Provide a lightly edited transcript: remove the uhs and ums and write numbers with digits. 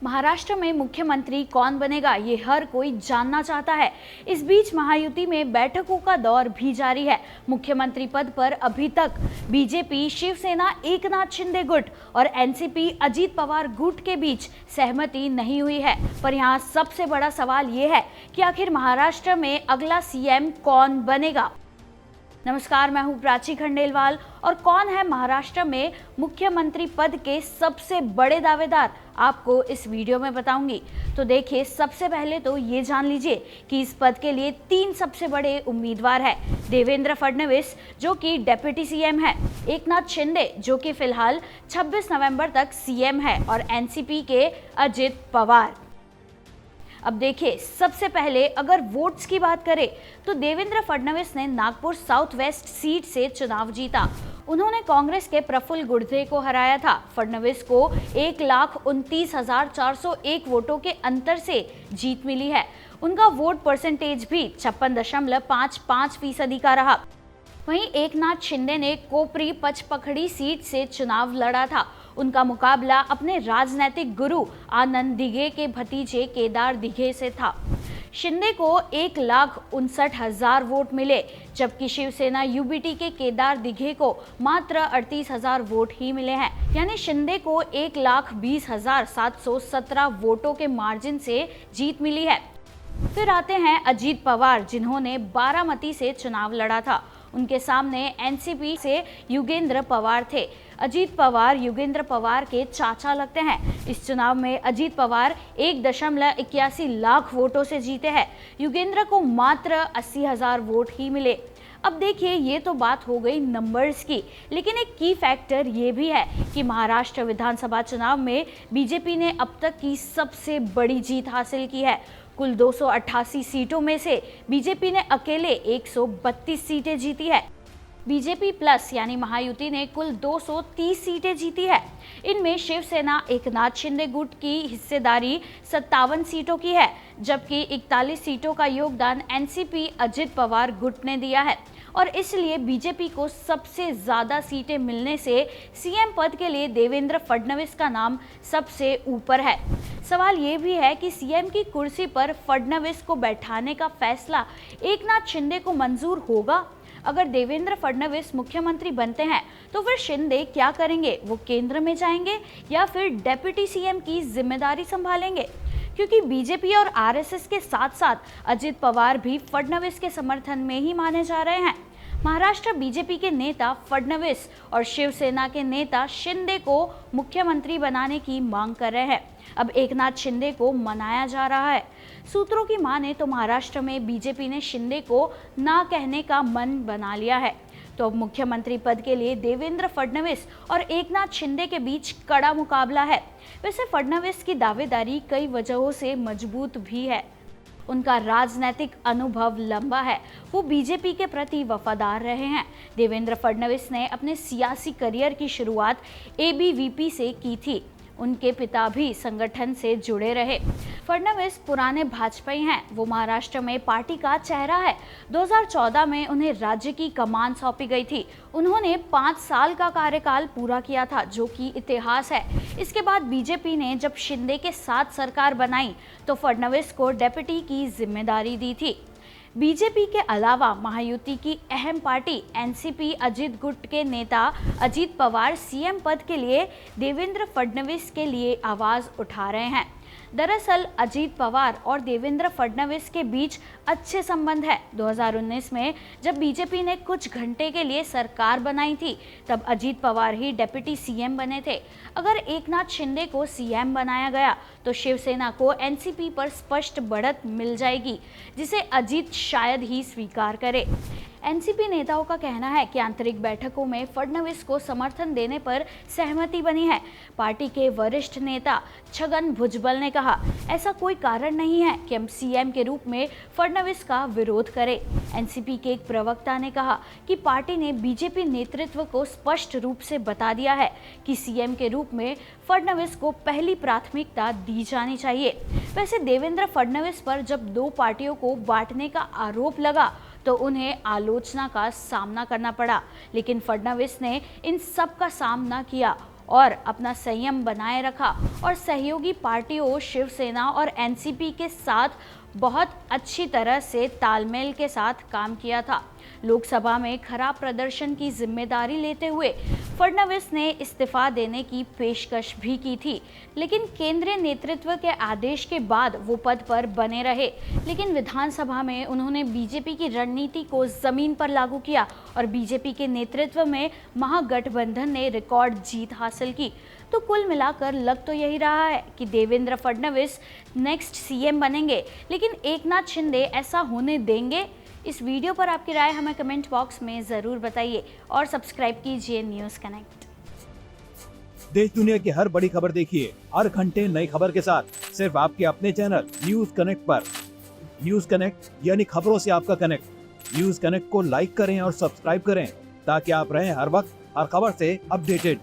महाराष्ट्र में मुख्यमंत्री कौन बनेगा, ये हर कोई जानना चाहता है। इस बीच महायुति में बैठकों का दौर भी जारी है। मुख्यमंत्री पद पर अभी तक बीजेपी, शिवसेना, एकनाथ शिंदे गुट और एनसीपी, अजीत पवार गुट के बीच सहमति नहीं हुई है। पर यहाँ सबसे बड़ा सवाल ये है कि आखिर महाराष्ट्र में अगला सीएम कौन बनेगा। नमस्कार, मैं हूं प्राची खंडेलवाल और कौन है महाराष्ट्र में मुख्यमंत्री पद के सबसे बड़े दावेदार, आपको इस वीडियो में बताऊंगी। तो देखिए, सबसे पहले तो ये जान लीजिए कि इस पद के लिए 3 सबसे बड़े उम्मीदवार हैं। देवेंद्र फडणवीस जो कि डेप्यूटी सीएम है, एकनाथ शिंदे जो कि फिलहाल 26 नवंबर तक सीएम है और एनसीपी के अजित पवार। अब देखिए, सबसे पहले अगर वोट्स की बात करें तो देवेंद्र फडणवीस ने नागपुर साउथ वेस्ट सीट से चुनाव जीता। उन्होंने कांग्रेस के प्रफुल्ल गुर्दे को हराया था। फडणवीस को 1,29,401 वोटों के अंतर से जीत मिली है। उनका वोट परसेंटेज भी 56.55% का रहा। वहीं एकनाथ शिंदे ने कोपरी पचपखड़ी सीट से चुनाव लड़ा था। उनका मुकाबला अपने राजनीतिक गुरु आनंद दिघे के भतीजे केदार दिघे से था। शिंदे को 1,59,000 वोट मिले, जबकि शिवसेना यूबीटी के केदार दिघे को मात्र 38,000 वोट ही मिले हैं। यानी शिंदे को 1,20,717 वोटों के मार्जिन से जीत मिली है। फिर आते हैं अजीत पवार, जिन्होंने बारामती से चुनाव लड़ा था। उनके सामने एनसीपी से युगेंद्र पवार थे। अजीत पवार युगेंद्र पवार के चाचा लगते हैं। इस चुनाव में अजीत पवार 1.81 लाख वोटों से जीते हैं। युगेंद्र को मात्र 80,000 वोट ही मिले। अब देखिए, ये तो बात हो गई नंबर्स की, लेकिन एक की फैक्टर ये भी है कि महाराष्ट्र विधानसभा चुनाव में बीजेपी ने अब तक की सबसे बड़ी जीत हासिल की है। कुल 288 सीटों में से बीजेपी ने अकेले 132 सीटें जीती है। बीजेपी प्लस यानी महायुति ने कुल 230 सीटें जीती है। इनमें शिवसेना एकनाथ शिंदे गुट की हिस्सेदारी 57 सीटों की है, जबकि 41 सीटों का योगदान एनसीपी अजित पवार गुट ने दिया है। और इसलिए बीजेपी को सबसे ज्यादा सीटें मिलने से सीएम पद के लिए देवेंद्र फडणवीस का नाम सबसे ऊपर है। सवाल ये भी है कि सीएम की कुर्सी पर फडणवीस को बैठाने का फैसला एकनाथ शिंदे को मंजूर होगा। अगर देवेंद्र फडणवीस मुख्यमंत्री बनते हैं तो फिर शिंदे क्या करेंगे? वो केंद्र में जाएंगे या फिर डेप्यूटी सीएम की जिम्मेदारी संभालेंगे? क्योंकि बीजेपी और आरएसएस के साथ साथ अजित पवार भी फडणवीस के समर्थन में ही माने जा रहे हैं। महाराष्ट्र बीजेपी के नेता फडणवीस और शिवसेना के नेता शिंदे को मुख्यमंत्री बनाने की मांग कर रहे हैं। अब एकनाथ शिंदे को मनाया जा रहा है। सूत्रों की माने तो महाराष्ट्र में बीजेपी ने शिंदे को ना कहने का मन बना लिया है। तो अब मुख्यमंत्री पद के लिए देवेंद्र फडणवीस और एकनाथ शिंदे के बीच कड़ा मुकाबला है। वैसे फडणवीस की दावेदारी कई वजहों से मजबूत भी है। उनका राजनीतिक अनुभव लंबा है। वो बीजेपी के प्रति वफादार रहे हैं। देवेंद्र फडणवीस ने अपने सियासी करियर की शुरुआत एबीवीपी से की थी। उनके पिता भी संगठन से जुड़े रहे। फडणवीस पुराने भाजपाई हैं। वो महाराष्ट्र में पार्टी का चेहरा है। 2014 में उन्हें राज्य की कमान सौंपी गई थी। उन्होंने 5 साल का कार्यकाल पूरा किया था, जो कि इतिहास है। इसके बाद बीजेपी ने जब शिंदे के साथ सरकार बनाई तो फडणवीस को डेप्यूटी की जिम्मेदारी दी थी। बीजेपी के अलावा महायुति की अहम पार्टी एनसीपी अजित गुट के नेता अजीत पवार सीएम पद के लिए देवेंद्र फडणवीस के लिए आवाज उठा रहे हैं। दरअसल अजीत पवार और देवेंद्र फडणवीस के बीच अच्छे संबंध है। 2019 में जब बीजेपी ने कुछ घंटे के लिए सरकार बनाई थी, तब अजीत पवार ही डेप्यूटी सीएम बने थे। अगर एकनाथ शिंदे को सीएम बनाया गया तो शिवसेना को एनसीपी पर स्पष्ट बढ़त मिल जाएगी, जिसे अजीत शायद ही स्वीकार करे। एनसीपी नेताओं का कहना है कि आंतरिक बैठकों में फडणवीस को समर्थन देने पर सहमति बनी है। पार्टी के वरिष्ठ नेता छगन भुजबल ने कहा, ऐसा कोई कारण नहीं है कि हम सीएम के रूप में फडणवीस का विरोध करें। एनसीपी के एक प्रवक्ता ने कहा कि पार्टी ने बीजेपी नेतृत्व को स्पष्ट रूप से बता दिया है कि सीएम के रूप में फडणवीस को पहली प्राथमिकता दी जानी चाहिए। वैसे देवेंद्र फडणवीस पर जब 2 पार्टियों को बांटने का आरोप लगा तो उन्हें आलोचना का सामना करना पड़ा, लेकिन फडणवीस ने इन सब का सामना किया और अपना संयम बनाए रखा और सहयोगी पार्टियों शिवसेना और एनसीपी के साथ बहुत अच्छी तरह से तालमेल के साथ काम किया था। लोकसभा में खराब प्रदर्शन की जिम्मेदारी लेते हुए फडणवीस ने इस्तीफा देने की पेशकश भी की थी, लेकिन केंद्रीय नेतृत्व के आदेश के बाद वो पद पर बने रहे। लेकिन विधानसभा में उन्होंने बीजेपी की रणनीति को जमीन पर लागू किया और बीजेपी के नेतृत्व में महागठबंधन ने रिकॉर्ड जीत हासिल की। तो कुल मिलाकर लग तो यही रहा है कि देवेंद्र फडणवीस नेक्स्ट सीएम बनेंगे, लेकिन एकनाथ शिंदे ऐसा होने देंगे? इस वीडियो पर आपकी राय हमें कमेंट बॉक्स में जरूर बताइए और सब्सक्राइब कीजिए न्यूज़ कनेक्ट। देश दुनिया की हर बड़ी खबर देखिए हर घंटे नई खबर के साथ सिर्फ आपके अपने चैनल न्यूज़ कनेक्ट पर। न्यूज़ कनेक्ट यानी खबरों से आपका कनेक्ट। न्यूज़ कनेक्ट को लाइक करें और सब्सक्राइब करें ताकि आप रहें हर वक्त हर खबर से अपडेटेड।